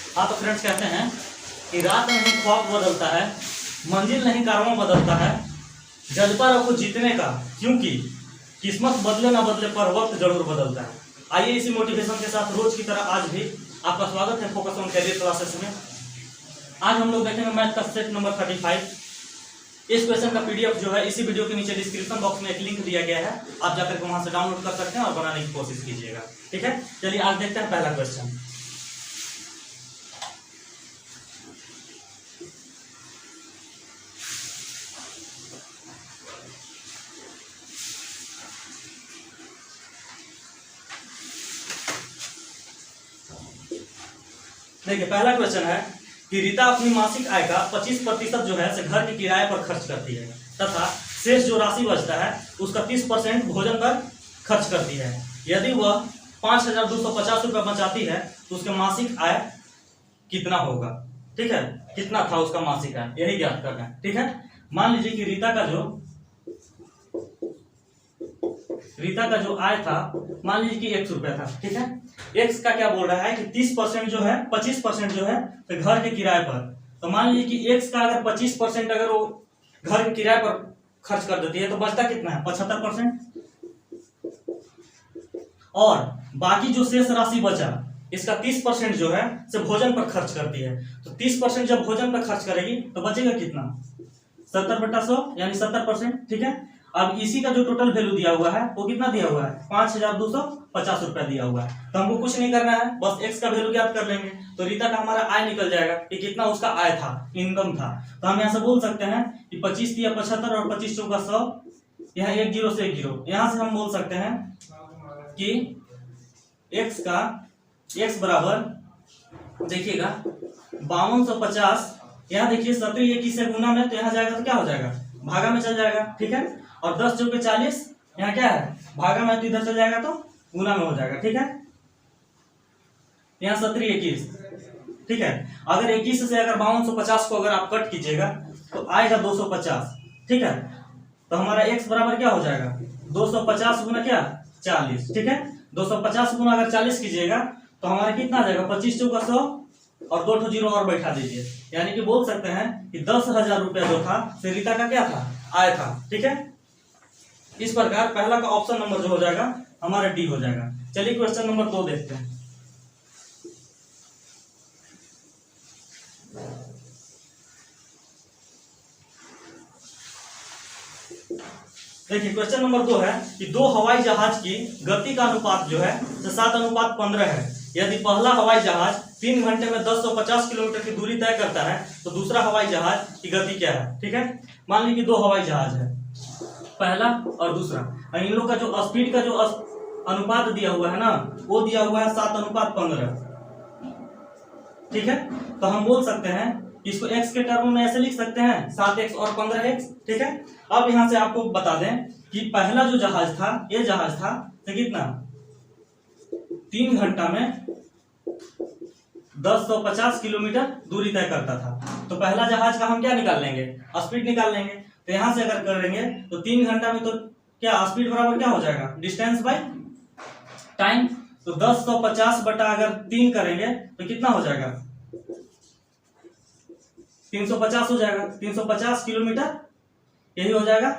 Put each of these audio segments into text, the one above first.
हाँ तो फ्रेंड्स कहते हैं कि रात नहीं ख्वाब बदलता है, मंजिल नहीं कारवां बदलता है, जज्बा रखो जीतने का, क्योंकि किस्मत बदले ना बदले पर वक्त जरूर बदलता है। आइए इसी मोटिवेशन के साथ रोज की तरह आज भी आपका स्वागत है फोकस ऑन कैरियर क्लासेस में। आज हम लोग देखेंगे मैथ का सेट नंबर 35। इस क्वेश्चन का पीडीएफ जो है इसी वीडियो के नीचे डिस्क्रिप्शन बॉक्स में एक लिंक दिया गया है, आप जाकर के वहां से डाउनलोड कर सकते हैं और बनाने की कोशिश कीजिएगा। ठीक है, चलिए आज देखते हैं पहला क्वेश्चन। देखिए पहला क्वेश्चन है कि रीता अपनी मासिक आय का 25% जो है से घर के किराए पर खर्च करती है तथा शेष जो राशि बचता है उसका 30% भोजन पर खर्च करती है। यदि वह 5,250 रुपये बचाती है तो उसके मासिक आय कितना होगा। ठीक है, कितना था उसका मासिक आय, यही ज्ञात करना है। ठीक है, मान लीजिए कि रीता का जो आय था मान लीजिए कि 100 रुपया था। ठीक है, एक्स का क्या बोल रहा है कि 30% जो है 25% जो है तो घर के किराए पर। तो मान लीजिए कि एक्स का अगर 25% अगर वो घर के किराए पर खर्च कर देती है तो बचता कितना है 75%। और बाकी जो शेष राशि बचा इसका 30% जो है से भोजन पर खर्च करती है। तो 30% जब भोजन पर खर्च करेगी तो बचेगा कितना 70/100 यानी 70%। ठीक है, अब इसी का जो टोटल वैल्यू दिया हुआ है वो कितना दिया हुआ है 5,250 रुपया दिया हुआ है। तो हमको कुछ नहीं करना है, बस एक्स का वैल्यू ज्ञात कर लेंगे तो रीता का हमारा आय निकल जाएगा कि कितना उसका आय था, इनकम था। तो हम यहाँ से बोल सकते हैं कि 25 दिया 75 और 25 चौका 100, यहाँ 1 0 से 1 0, यहाँ से हम बोल सकते हैं कि एक्स बराबर देखिएगा 5250। यहाँ देखिए 17 21 से गुना में तो यहाँ जाएगा तो क्या हो जाएगा भागा में चल जाएगा। ठीक है, और 10 चौके 40, यहाँ क्या है भागा में तो इधर चल जाएगा तो गुना में हो जाएगा। ठीक है, यहाँ 17 21। ठीक है, अगर 21 से अगर 5250 को अगर आप कट कीजिएगा तो आएगा 250। ठीक है, तो हमारा x बराबर क्या हो जाएगा 250 गुना क्या 40। ठीक है, 250 गुना अगर 40 कीजिएगा तो हमारा कितना आ जाएगा 25 चौका 100 और 2 जीरो और बैठा दीजिए, यानी कि बोल सकते हैं कि 10,000 रुपया जो था रीता का क्या था आय था। ठीक है, इस प्रकार पहला का ऑप्शन नंबर जो हो जाएगा हमारा डी हो जाएगा। चलिए क्वेश्चन नंबर 2 देखते हैं। देखिए क्वेश्चन नंबर 2 है कि 2 हवाई जहाज की गति का अनुपात जो है 7:15 है। यदि पहला हवाई जहाज 3 घंटे में 1050 किलोमीटर की दूरी तय करता है तो दूसरा हवाई जहाज की गति क्या है। ठीक है, मान लीजिए 2 हवाई जहाज है, पहला और दूसरा, और इन लोग का जो स्पीड का जो अनुपात दिया हुआ है ना वो दिया हुआ है 7:15। ठीक है, तो हम बोल सकते हैं इसको x के टर्म में ऐसे लिख सकते हैं 7x और 15x। ठीक है, अब यहां से आपको बता दें कि पहला जो जहाज था ये जहाज था तो कितना 3 घंटा में 1050 किलोमीटर दूरी तय करता था। तो पहला जहाज का हम क्या निकाल लेंगे स्पीड निकाल लेंगे। तो यहां से अगर करेंगे तो 3 घंटा में तो क्या स्पीड बराबर क्या हो जाएगा डिस्टेंस बाय टाइम। तो 1050 बटा अगर 3 करेंगे तो कितना हो जाएगा 350 हो जाएगा, 350 किलोमीटर यही हो जाएगा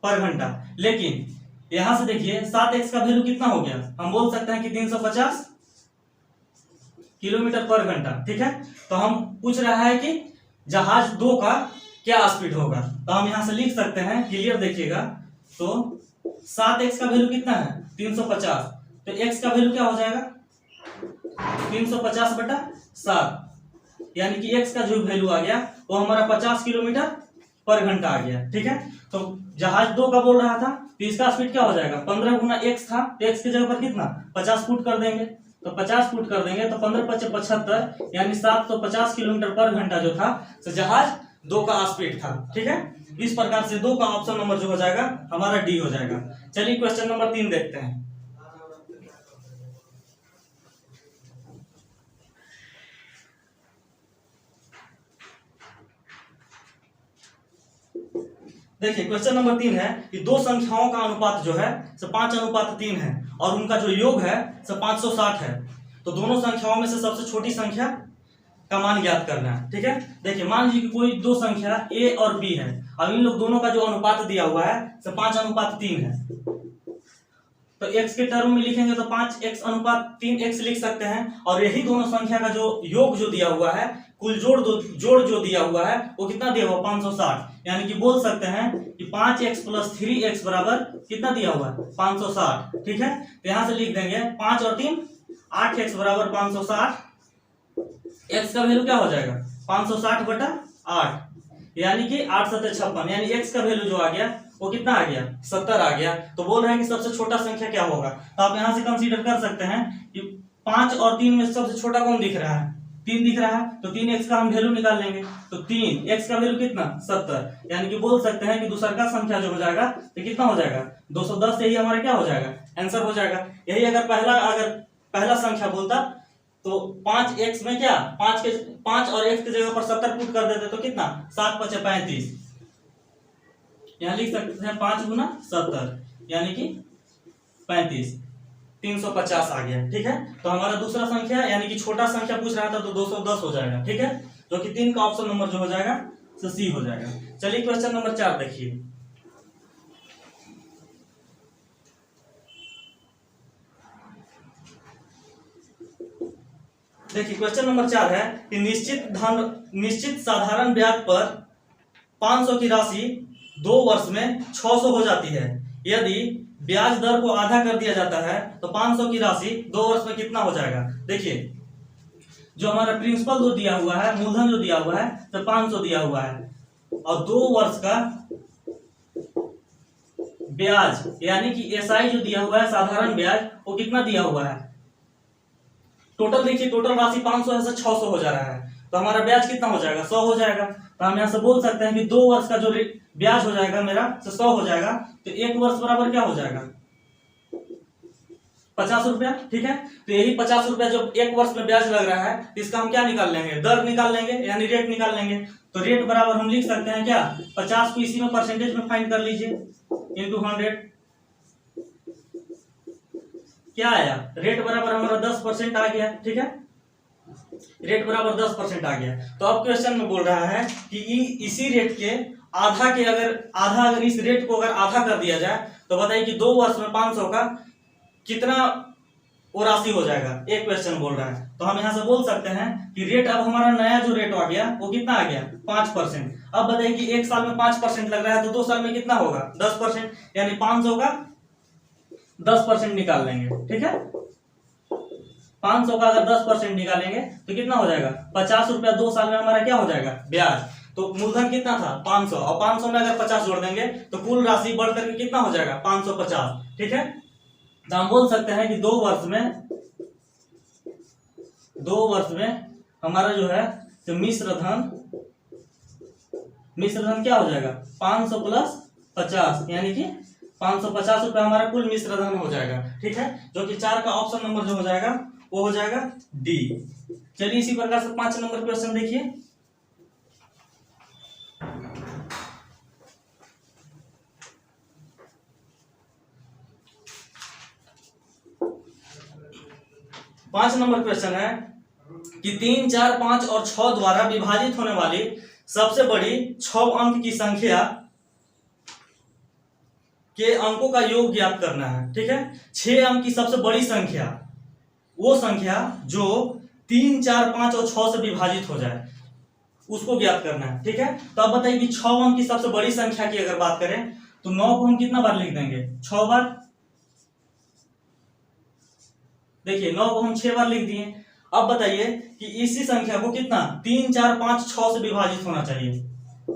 पर घंटा। लेकिन यहां से देखिए 7x का वैल्यू कितना हो गया, हम बोल सकते हैं कि 350 किलोमीटर पर घंटा। ठीक है, तो हम पूछ रहा है कि जहाज 2 का क्या स्पीड होगा। तो हम यहां से लिख सकते हैं, क्लियर देखिएगा, तो 7x का वैल्यू कितना है 350, तो x का वैल्यू क्या हो जाएगा 350 बटा 7, यानी कि x का जो वैल्यू आ गया वो हमारा 50 किलोमीटर पर घंटा आ गया। ठीक है, तो जहाज 2 का बोल रहा था तो इसका स्पीड क्या हो जाएगा 15 गुना x था, तो x की जगह पर कितना 50 फुट कर देंगे। तो 50 फुट कर देंगे तो 15 × 5 = 75, यानी 750 किलोमीटर पर घंटा जो था तो जहाज 2 का स्पीड था। ठीक है, इस प्रकार से 2 का ऑप्शन नंबर जो हो जाएगा हमारा डी हो जाएगा। चलिए क्वेश्चन नंबर 3 देखते हैं। देखिए क्वेश्चन नंबर 3 है कि 2 संख्याओं का अनुपात जो है 5:3 है और उनका जो योग है 560 है। तो दोनों संख्याओं में से सबसे छोटी संख्या का मान ज्ञात करना है। ठीक है, देखिए मान लीजिए कि कोई दो संख्या a और b है। अब इन लोग दोनों का जो अनुपात दिया हुआ है तो 5:3 है। तो x के टर्म में लिखेंगे तो 5x/3x लिख सकते हैं। और यही दोनों संख्या का जो योग जो दिया हुआ है, कुल जोड़ जो दिया हुआ है वो कितना दिया हुआ 560। यानी कि बोल सकते हैं कि 5x + 3x बराबर कितना दिया हुआ है 560। ठीक है, तो यहां से लिख देंगे 5 और 3 8x बराबर 560। x का वैल्यू क्या हो जाएगा 560/8, यानी कि 8 × 7 = 56। यानी x का वैल्यू जो आ गया वो कितना आ गया 70 आ गया। तो बोल रहे हैं कि सबसे छोटा संख्या क्या होगा। तो आप यहां से कंसीडर कर सकते हैं कि 5 और 3 में सबसे छोटा कौन दिख रहा है 3 दिख रहा है। तो 3x का हम वैल्यू निकाल लेंगे। तो 3x का वैल्यू कितना 70, यानी कि बोल सकते हैं कि दूसरा का संख्या जो हो जाएगा तो कितना हो जाएगा 210। यही हमारा क्या हो जाएगा आंसर हो जाएगा। यही अगर पहला संख्या बोलता तो 5x में क्या 5 और x की जगह पर 70 पुट कर देते तो कितना 7 × 5 = 35। यहां लिख सकते हैं 5 × 70 यानी कि 35, 350 आ गया। ठीक है, तो हमारा दूसरा संख्या यानी कि छोटा संख्या पूछ रहा था तो 210 हो जाएगा। ठीक है, जो कि 3 का ऑप्शन नंबर जो हो जाएगा तो सी हो जाएगा। चलिए क्वेश्चन नंबर 4 देखिए। देखिए क्वेश्चन नंबर 4 है कि निश्चित साधारण ब्याज पर 500 की राशि 2 वर्ष में 600 हो जाती है। यदि ब्याज दर को आधा कर दिया जाता है तो 500 की राशि 2 वर्ष में कितना हो जाएगा। देखिए जो हमारा प्रिंसिपल जो दिया हुआ है, मूलधन जो दिया हुआ है तो 500 दिया हुआ है, और 2 वर्ष का ब्याज यानी कि एसआई जो दिया हुआ है साधारण ब्याज वो कितना दिया हुआ है। टोटल देखिए टोटल राशि 500 से 600 हो जा रहा है, तो हमारा ब्याज कितना हो जाएगा 100 हो जाएगा। तो हम यहाँ से बोल सकते हैं कि 2 वर्ष का जो ब्याज हो जाएगा मेरा तो 100 हो जाएगा। तो 1 वर्ष बराबर क्या हो जाएगा 50 रुपया। ठीक है, तो यही 50 रुपया जो 1 वर्ष में ब्याज लग रहा है इसका हम क्या निकाल लेंगे दर निकाल लेंगे यानी रेट निकाल लेंगे। तो रेट बराबर हम लिख सकते हैं क्या 50 को इसी में परसेंटेज में फाइंड कर लीजिए इंटू 100। क्या आया रेट बराबर हमारा 10% आ गया। ठीक है, रेट बराबर 10% आ गया। तो अब क्वेश्चन में बोल रहा है कि इसी रेट के आधा अगर इस रेट को अगर आधा कर दिया जाए तो बताइए कि 2 वर्ष में 500 का कितना वो राशि हो जाएगा। एक क्वेश्चन बोल रहा है। तो हम यहाँ से बोल सकते हैं कि रेट अब हमारा नया जो रेट आ गया वो कितना आ गया 5%। अब बताइए कि 1 साल में 5% लग रहा है तो 2 साल में कितना होगा 10%, यानी 500 का 10% निकाल लेंगे। ठीक है, 500 का अगर 10% निकालेंगे तो कितना हो जाएगा 50 रुपया 2 साल में हमारा क्या हो जाएगा ब्याज। तो मूलधन कितना था 500 और 500 में अगर 50 जोड़ देंगे तो कुल राशि बढ़ करके कितना हो जाएगा 550। ठीक है, तो हम बोल सकते हैं कि 2 वर्ष में हमारा जो है तो मिश्र धन क्या हो जाएगा 500 + 50 यानी कि 550 रुपया हमारा कुल मिश्र धन हो जाएगा। ठीक है, जो कि 4 का ऑप्शन नंबर जो हो जाएगा वो हो जाएगा डी। चलिए इसी प्रकार से 5 नंबर क्वेश्चन देखिए। पांच नंबर क्वेश्चन है कि 3, 4, 5 और 6 द्वारा विभाजित होने वाली सबसे बड़ी 6 अंक की संख्या के अंकों का योग ज्ञात करना है। ठीक है, 6 अंक की सबसे बड़ी संख्या वो संख्या जो 3, 4, 5 और 6 से विभाजित हो जाए उसको ज्ञात करना है। ठीक है, तो अब बताइए कि 6 अंक की सबसे बड़ी संख्या की अगर बात करें तो 9 को हम कितना बार लिख देंगे 6 बार। देखिए 9 को हम 6 बार लिख दिए। अब बताइए कि इसी संख्या को कितना 3, 4, 5, 6 से विभाजित होना चाहिए।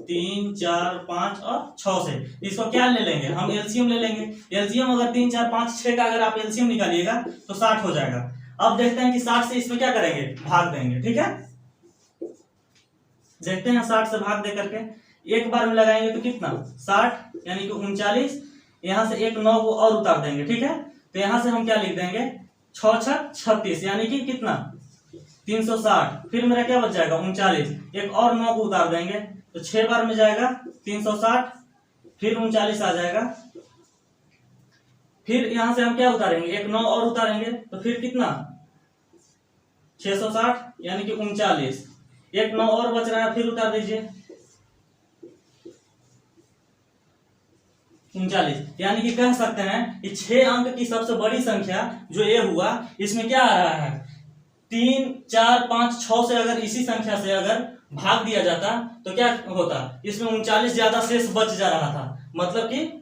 3, 4, 5 और 6 से इसको क्या ले लेंगे हम एलसीएम ले लेंगे। एलसीएम अगर 3, 4, 5, 6 का अगर आप एलसीएम निकालिएगा तो 60 हो जाएगा। अब देखते हैं कि 60 से इसमें क्या करेंगे भाग देंगे। ठीक है, देखते हैं 60 से भाग दे करके एक बार में लगाएंगे तो कितना 60 यानी कि 39। यहां से एक 9 को और उतार देंगे। ठीक है, तो यहां से हम क्या लिख देंगे 6, 6, 36 यानी कि कितना 360। फिर मेरा क्या बच जाएगा 39, एक और 9 को उतार देंगे तो 6 बार में जाएगा 360, फिर 39 आ जाएगा। फिर यहां से हम क्या उतारेंगे एक 9 और उतारेंगे तो फिर कितना 660 यानी कि 39, एक 9 और बच रहा है, फिर उतार दीजिए 39, यानी कि कह सकते हैं कि 6 अंक की सबसे बड़ी संख्या जो ये हुआ, इसमें क्या आ रहा है 3 4 5 6 से अगर इसी संख्या से अगर भाग दिया जाता तो क्या होता, इसमें 39 ज्यादा शेष बच जा रहा था, मतलब कि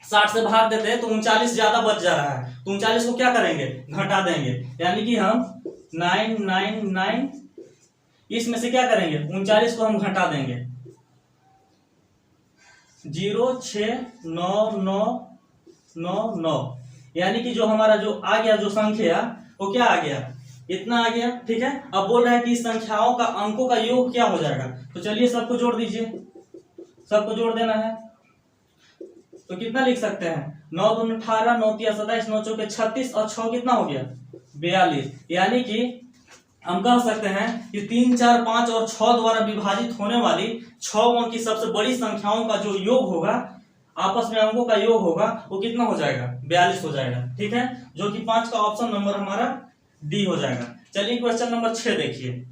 60 से भाग देते हैं तो 39 ज्यादा बच जा रहा है, तो 39 को क्या करेंगे घटा देंगे, यानी कि हम 999 इसमें से क्या करेंगे 39 को हम घटा देंगे 06999, यानी कि जो हमारा जो आ गया जो संख्या वो क्या आ गया इतना आ गया। ठीक है, अब बोल रहा है कि इस संख्याओं का अंकों का योग क्या हो जाएगा, तो चलिए सबको जोड़ दीजिए, सबको जोड़ देना है, तो कितना लिख सकते हैं 9 दूनी 18, 9 तिया 27, 9 चौके 36 और 6 कितना हो गया 42, यानी कि हम कह सकते हैं कि 3 4 5 और 6 द्वारा विभाजित होने वाली 6 अंक की सबसे बड़ी संख्याओं का जो योग होगा, आपस में अंकों का योग होगा, वो कितना हो जाएगा 42 हो जाएगा। ठीक है, जो कि 5 का ऑप्शन नंबर हमारा डी हो जाएगा। चलिए क्वेश्चन नंबर 6 देखिए।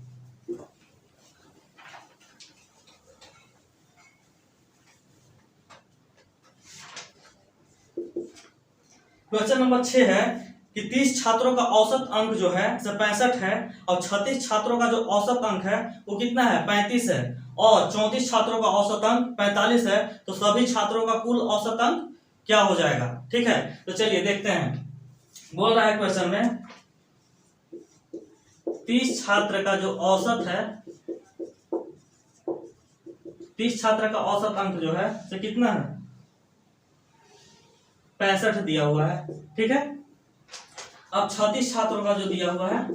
क्वेश्चन नंबर 6 है कि 30 छात्रों का औसत अंक जो है 65 है और 36 छात्रों का जो औसत अंक है वो कितना है 35 है और 34 छात्रों का औसत अंक 45 है, तो सभी छात्रों का कुल औसत अंक क्या हो जाएगा। ठीक है, तो चलिए देखते हैं, बोल रहा है क्वेश्चन में 30 छात्र का जो औसत है, 30 छात्र का औसत अंक जो है तो कितना है 65 दिया हुआ है। ठीक है, अब 36 छात्रों का जो दिया हुआ है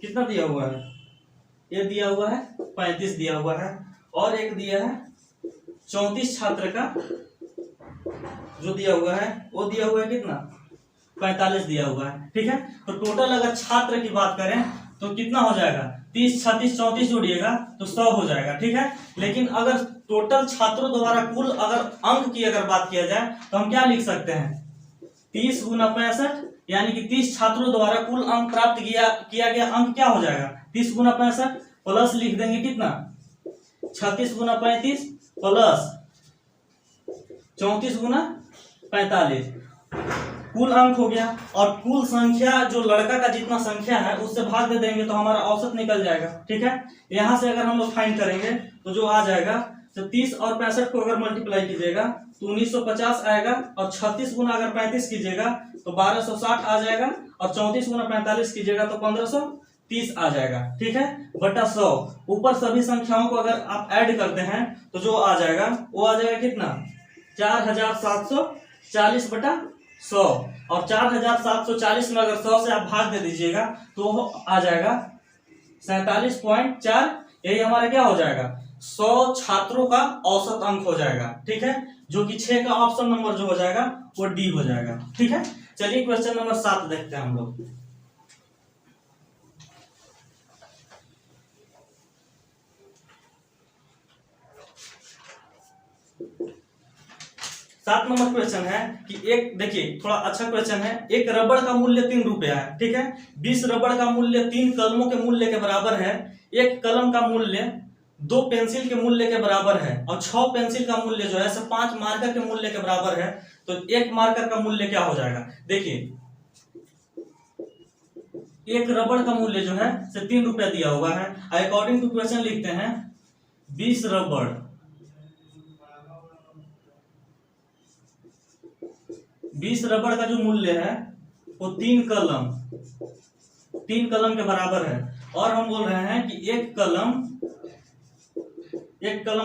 कितना दिया हुआ है, ये दिया हुआ है 35 दिया हुआ है, और एक दिया है 34 छात्र का जो दिया हुआ है वो दिया हुआ है कितना 45 दिया हुआ है। ठीक है, तो टोटल अगर छात्र की बात करें तो कितना हो जाएगा 30 36 34 जोड़िएगा तो 100 हो जाएगा। ठीक है, लेकिन अगर टोटल छात्रों द्वारा कुल अगर अंक की अगर बात किया जाए तो हम क्या लिख सकते हैं 30 गुना 65, यानी कि 30 छात्रों द्वारा कुल अंक प्राप्त किया गया अंक क्या हो जाएगा 30 गुना 65 प्लस लिख देंगे कितना 36 गुना 35 प्लस 34 गुना 45, कुल अंक हो गया, और कुल संख्या जो लड़का का जितना संख्या है उससे भाग दे देंगे तो हमारा औसत निकल जाएगा। ठीक है, यहां से अगर हम लोग फाइंड करेंगे तो जो आ जाएगा तो 30 और 65 को अगर मल्टीप्लाई कीजिएगा तो 1950 आएगा, और 36 गुना अगर 35 कीजिएगा तो 1260 आ जाएगा, और 34 गुना 45 कीजिएगा तो 1530 आ जाएगा। ठीक है, बटा 100, ऊपर सभी संख्याओं को अगर आप ऐड करते हैं तो जो आ जाएगा वो आ जाएगा कितना 4740 बटा 100, और 4740 में अगर 100 से आप भाग दे दीजिएगा तो आ जाएगा 47.4, यही हमारा क्या हो जाएगा 100 छात्रों का औसत अंक हो जाएगा। ठीक है, जो कि 6 का ऑप्शन नंबर जो हो जाएगा वो डी हो जाएगा। ठीक है, चलिए क्वेश्चन नंबर 7 देखते हैं हम लोग। 7 नंबर क्वेश्चन है कि एक देखिए थोड़ा अच्छा क्वेश्चन है, एक रबड़ का मूल्य 3 रुपया है। ठीक है, 20 रबड़ का मूल्य 3 कलमों के मूल्य के बराबर है, एक कलम का मूल्य 2 पेंसिल के मूल्य के बराबर है, और 6 पेंसिल का मूल्य जो है 5 मार्कर के मूल्य के बराबर है, तो एक मार्कर का मूल्य क्या हो जाएगा। देखिए एक रबड़ का मूल्य जो है 3 रुपया दिया हुआ है, अकॉर्डिंग टू क्वेश्चन लिखते हैं 20 रबड़ 20 रबड़ का जो मूल्य है वो 3 कलम के बराबर है, और हम बोल रहे हैं कि एक कलम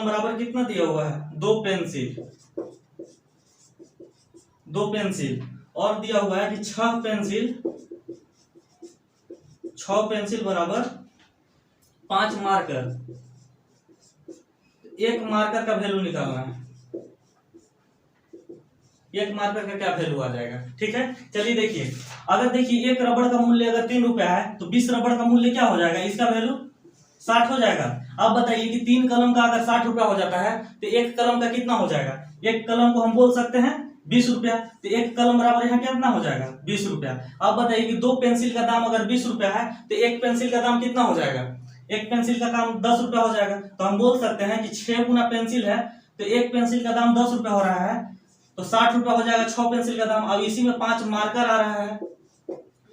बराबर कितना दिया हुआ है 2 पेंसिल, और दिया हुआ है कि 6 पेंसिल बराबर 5 मार्कर, एक मार्कर का वैल्यू निकालना है, एक मार्कर का क्या वैल्यू आ जाएगा। ठीक है, चलिए देखिए, अगर देखिए एक रबड़ का मूल्य अगर 3 रुपया है तो 20 रबड़ का मूल्य क्या हो जाएगा, इसका वैल्यू 60 हो जाएगा। अब बताइए कि 3 कलम का अगर 60 रुपया हो जाता है तो एक कलम का कितना हो जाएगा, एक कलम को हम बोल सकते हैं ₹20, तो एक कलम बराबर यहाँ कितना हो जाएगा ₹20। अब बताइए कि 2 पेंसिल का दाम अगर ₹20 है तो एक पेंसिल का दाम कितना हो जाएगा, एक पेंसिल का दाम ₹10 हो जाएगा। तो हम बोल सकते हैं कि 6 गुना पेंसिल है तो एक पेंसिल का दाम ₹10 हो रहा है, तो ₹60 हो जाएगा 6 पेंसिल का दाम। अब इसी में 5 मार्कर आ रहा है,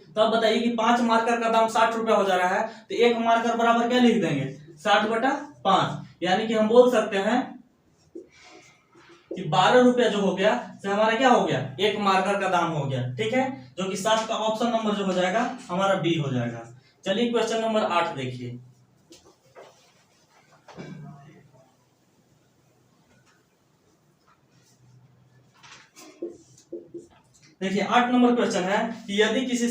तो अब बताइए कि 5 मार्कर का दाम ₹60 हो जा रहा है, तो एक मार्कर बराबर क्या लिख देंगे 60/5, यानी कि हम बोल सकते हैं कि ₹12 जो हो गया से हमारा क्या हो गया, एक मार्कर का दाम हो गया। ठीक है, जो कि 7 का ऑप्शन नंबर जो हो जाएगा हमारा बी हो जाएगा। चलिए क्वेश्चन नंबर 8 देखिए। देखिए 8 नंबर क्वेश्चन है कि यदि किसी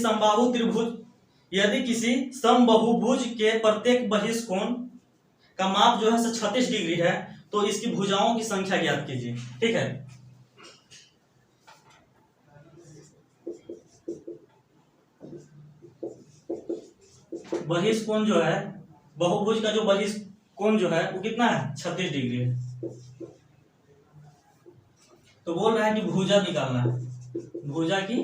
समबाहुभुज के प्रत्येक बहिष्कोण का माप जो है 36 डिग्री है तो इसकी भुजाओं की संख्या ज्ञात कीजिए। ठीक है, बहिष्कोण जो है, बहुभुज का जो बहिष्कोण जो है वो कितना है 36 डिग्री है। तो बोल रहा है कि भुजा निकालना है, भुजा की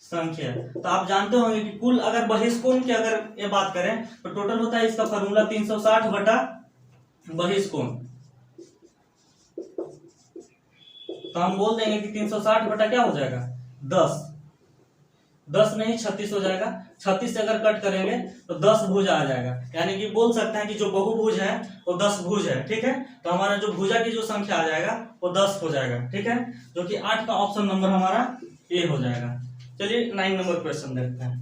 संख्या। तो आप जानते होंगे कि कुल अगर बहिष्कोण की अगर ये बात करें तो टोटल होता है इसका फॉर्मूला 360 बटा बहिष्कोण। तो हम बोल देंगे कि 360 बटा क्या हो जाएगा 10 नहीं 36 हो जाएगा। 36 से अगर कट करेंगे तो 10 भुजा आ जाएगा, यानी कि बोल सकते हैं कि जो बहुभुज है वो 10 भुज है। ठीक है, तो हमारा जो भुजा की जो संख्या आ जाएगा वो 10 हो जाएगा। ठीक है, जो कि 8 का ऑप्शन नंबर हमारा ए हो जाएगा। चलिए 9 नंबर क्वेश्चन देखते हैं।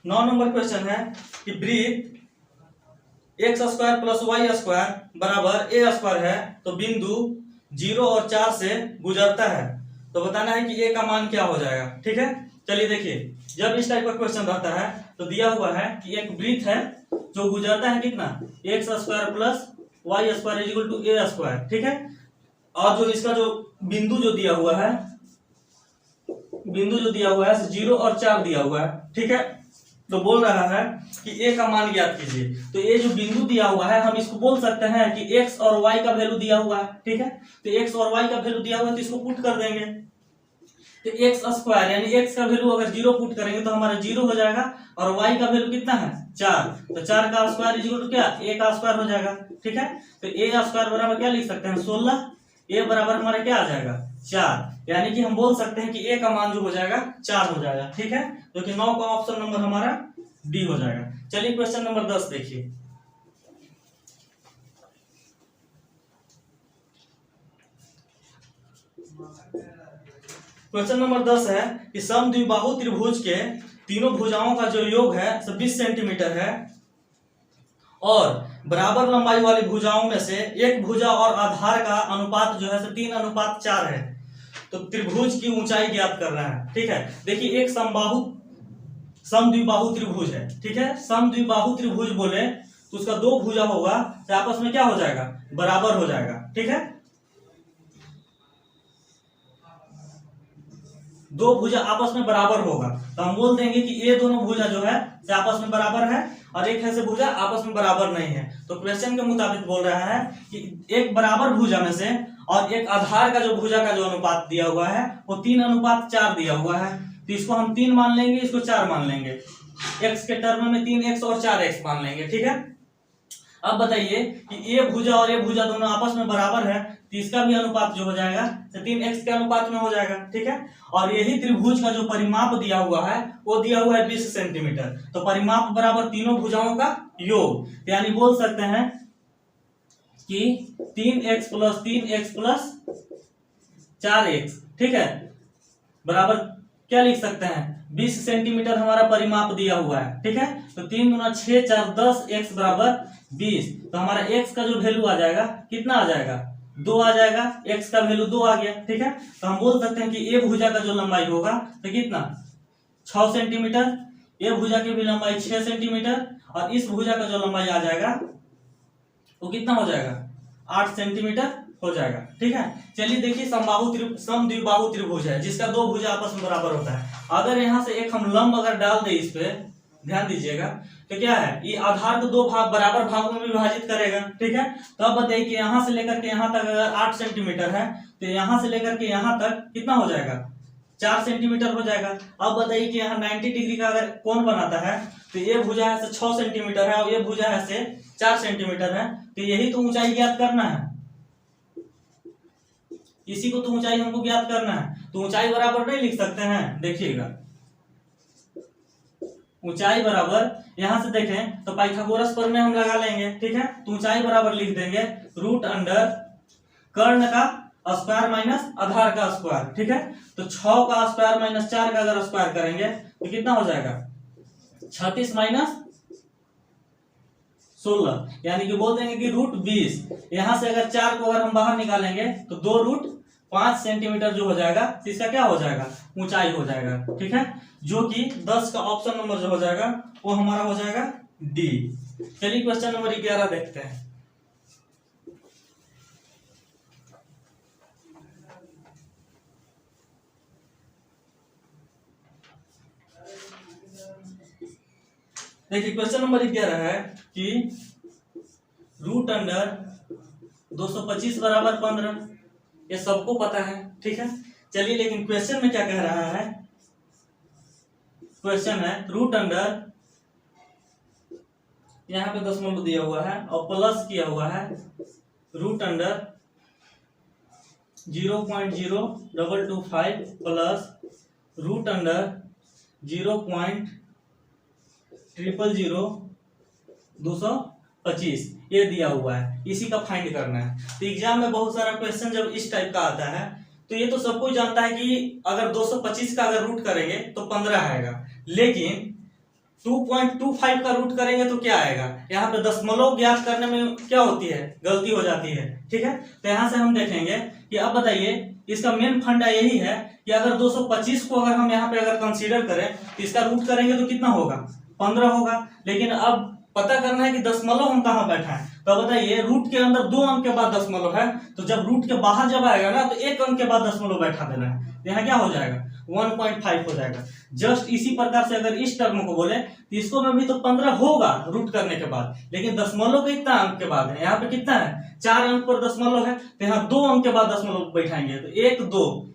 नौ नंबर क्वेश्चन है कि वृत्त x² + y² बराबर a² है, तो बिंदु 0 और 4 से गुजरता है, तो बताना है कि a का मान क्या हो जाएगा। ठीक है, चलिए देखिए, जब इस टाइप का क्वेश्चन रहता है तो दिया हुआ है कि एक वृत्त है जो गुजरता है कितना x² + y² = a²। ठीक है, और जो इसका जो बिंदु जो दिया हुआ है, बिंदु जो दिया हुआ है 0 और 4 दिया हुआ है। ठीक है, तो बोल रहा है कि a का मान ज्ञात कीजिए। तो ये जो बिंदु दिया हुआ है हम इसको बोल सकते हैं कि x और y का वैल्यू दिया हुआ है। ठीक है, तो x और y का वैल्यू दिया हुआ है तो इसको पुट कर देंगे। तो x² यानी x का वैल्यू अगर 0 पुट करेंगे तो हमारा 0 हो जाएगा, और y का वैल्यू कितना है 4, तो 4 का स्क्वायर = क्या a का स्क्वायर हो जाएगा। ठीक है, तो a² बराबर क्या लिख सकते हैं 16, a बराबर हमारा क्या आ जाएगा 4, यानी कि हम बोल सकते हैं कि a का मान जो हो जाएगा 4 हो जाएगा। ठीक है, जो कि 9 का ऑप्शन नंबर हमारा डी हो जाएगा। चलिए क्वेश्चन नंबर 10 देखिए। क्वेश्चन नंबर 10 है कि समद्विबाहु त्रिभुज के तीनों भुजाओं का जो योग है 20 सेंटीमीटर है, और बराबर लंबाई वाली भुजाओं में से एक भुजा और आधार का अनुपात जो है 3:4 है, तो त्रिभुज की ऊंचाई ज्ञात कर रहा है। ठीक है, देखिए एक समद्विबाहु त्रिभुज है। ठीक है, समद्विबाहु त्रिभुज बोले तो उसका 2 भुजा होगा तो आपस में क्या हो जाएगा बराबर हो जाएगा। ठीक है, 2 भुजा आपस में बराबर होगा, तो हम बोल देंगे कि ये दोनों भुजा जो है से आपस में बराबर है, और एक है से भुजा आपस में बराबर नहीं है। तो क्वेश्चन के मुताबिक बोल रहा है कि एक बराबर भुजा में से और एक आधार का जो भुजा का जो अनुपात दिया हुआ है वो 3:4 दिया हुआ है, तो इसको हम 3 मान लेंगे, इसको 4 मान लेंगे, x के टर्म में 3x और 4x मान लेंगे। ठीक है, अब बताइए कि ये भुजा और ये भुजा दोनों आपस में बराबर है, तो इसका भी अनुपात जो हो जाएगा 3x के अनुपात में हो जाएगा। ठीक है, और यही त्रिभुज का जो परिमाप दिया हुआ है वो दिया हुआ है 20 सेंटीमीटर, तो परिमाप बराबर तीनों भुजाओं का योग, यानी बोल सकते हैं कि 3x + 3x + 4x। ठीक है, बराबर क्या लिख सकते हैं 20 सेंटीमीटर हमारा परिमाप दिया हुआ है। ठीक है, तो 3 × 6 = 4 10 x बराबर 20, तो हमारा x का जो वैल्यू आ जाएगा कितना आ जाएगा 2 आ जाएगा, x का वैल्यू 2 आ गया। ठीक है, तो हम बोल सकते हैं कि ए भुजा का जो लंबाई होगा तो कितना 6 सेंटीमीटर, ए भुजा की भी लंबाई 6 सेंटीमीटर, और इस भुजा का जो लंबाई आ जाएगा वो कितना हो जाएगा 8 सेंटीमीटर हो जाएगा। ठीक है, चलिए देखिए समद्विबाहु त्रिभुज है जिसका 2 भुजा आपस में बराबर होता है। अगर यहाँ से एक हम लंब अगर डाल दे इस पे ध्यान दीजिएगा। तो क्या है, ये आधार को दो भाग बराबर भागों में विभाजित करेगा, ठीक है। तो अब बताइए कि यहाँ से लेकर के यहाँ तक अगर 8 सेंटीमीटर है तो यहाँ से लेकर के यहाँ तक कितना हो जाएगा, 4 सेंटीमीटर हो जाएगा। अब बताइए कि यहाँ 90 डिग्री का अगर कोण बनाता है तो ये भुजा है से 6 सेंटीमीटर है और ये भुजा है से 4 सेंटीमीटर है। तो यही तो ऊंचाई ज्ञात करना है, इसी को तो ऊंचाई हमको ज्ञात करना है। तो ऊंचाई बराबर नहीं लिख सकते हैं, देखिएगा ऊंचाई बराबर, यहां से देखें तो पाइथागोरस प्रमेय हम लगा लेंगे, ठीक है। तो ऊंचाई बराबर लिख देंगे रूट अंडर कर्ण का स्क्वायर माइनस आधार का स्क्वायर, ठीक है। तो 6 का स्क्वायर माइनस 4 का अगर स्क्वायर करेंगे तो कितना हो जाएगा, 36 माइनस 16, यानी कि बोल देंगे कि रूट 20। यहां से अगर 4 को अगर हम बाहर निकालेंगे तो 2 रूट 5 सेंटीमीटर जो हो जाएगा, तो इसका क्या हो जाएगा, ऊंचाई हो जाएगा, ठीक है। जो कि 10 का ऑप्शन नंबर जो हो जाएगा वो हमारा हो जाएगा डी। चलिए क्वेश्चन नंबर 11 देखते हैं। देखिए क्वेश्चन नंबर 11 है कि रूट अंडर 225 बराबर 15, ये सबको पता है, ठीक है। चलिए लेकिन क्वेश्चन में क्या कह रहा है, क्वेश्चन है रूट अंडर, यहाँ पे दशमलव दिया हुआ है और प्लस किया हुआ है, root under 0.0225 plus root under 0.000225 ये दिया हुआ है, इसी का फाइंड करना है। तो एग्जाम में बहुत सारा क्वेश्चन जब इस टाइप का आता है तो ये तो सबको जानता है कि अगर 225 का अगर रूट करेंगे तो 15 आएगा, लेकिन 2.25 का रूट करेंगे तो क्या आएगा, यहाँ पे दशमलव ज्ञात करने में क्या होती है, गलती हो जाती है, ठीक है। तो यहाँ से हम देखेंगे कि अब बताइए इसका मेन फंडा यही है कि अगर 225 को अगर हम यहाँ पे अगर कंसीडर करें तो इसका रूट करेंगे तो कितना होगा, 15 होगा। लेकिन अब पता करना है कि दशमलव हम कहाँ बैठा है। तो बताइए रूट के अंदर 2 अंक के बाद दशमलव है, तो जब रूट के बाहर जब आएगा ना तो 1 अंक के बाद दशमलव बैठा देना है, यहाँ क्या हो जाएगा 1.5 हो जाएगा। जस्ट इसी प्रकार से अगर इस टर्म को बोले तो इसको में भी तो 15 होगा रूट करने के बाद, लेकिन दशमलव कितना अंक के बाद है, यहाँ पे कितना है 4 अंक पर दशमलव है, तो यहाँ 2 अंक के बाद दशमलव बैठाएंगे तो 1 2,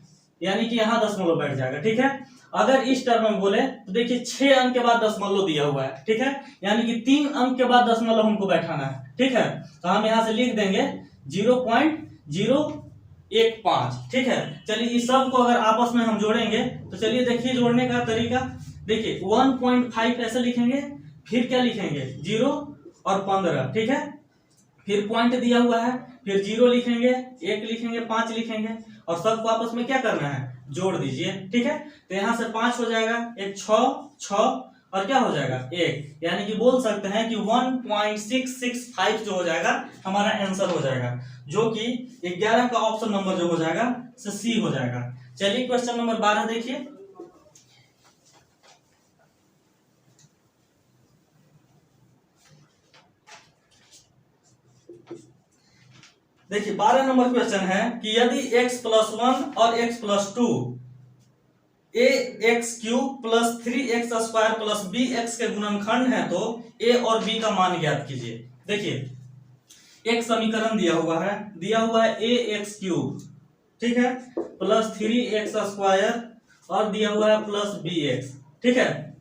यानी कि यहाँ दशमलव बैठ जाएगा, ठीक है। अगर इस टर्म में बोले तो देखिए 6 अंक के बाद दशमलव दिया हुआ है, ठीक है, यानी कि 3 अंक के बाद दशमलव हमको बैठाना है, ठीक है। तो हम यहाँ से लिख देंगे 0.015, ठीक है। चलिए इस सब को अगर आपस में हम जोड़ेंगे तो चलिए देखिए जोड़ने का तरीका, देखिए 1.5 ऐसे लिखेंगे, फिर क्या लिखेंगे 0 और 15, ठीक है, फिर पॉइंट दिया हुआ है, फिर 0 लिखेंगे, 1 लिखेंगे, 5 लिखेंगे और सबको आपस में क्या करना है, जोड़ दीजिए, ठीक है। तो यहाँ से 5 हो जाएगा, एक 6 और क्या हो जाएगा 1, यानी कि बोल सकते हैं कि 1.665 जो हो जाएगा हमारा आंसर हो जाएगा, जो कि 11 का ऑप्शन नंबर जो हो जाएगा से सी हो जाएगा। चलिए क्वेश्चन नंबर 12 देखिए। देखिए 12 नंबर क्वेश्चन है कि यदि x+1 और x+2 ax³ + 3x² + bx के गुणनखंड है तो a और b का मान ज्ञात कीजिए। देखिए एक समीकरण दिया हुआ है ax³, ठीक है, + 3x² और दिया हुआ है +bx, ठीक है,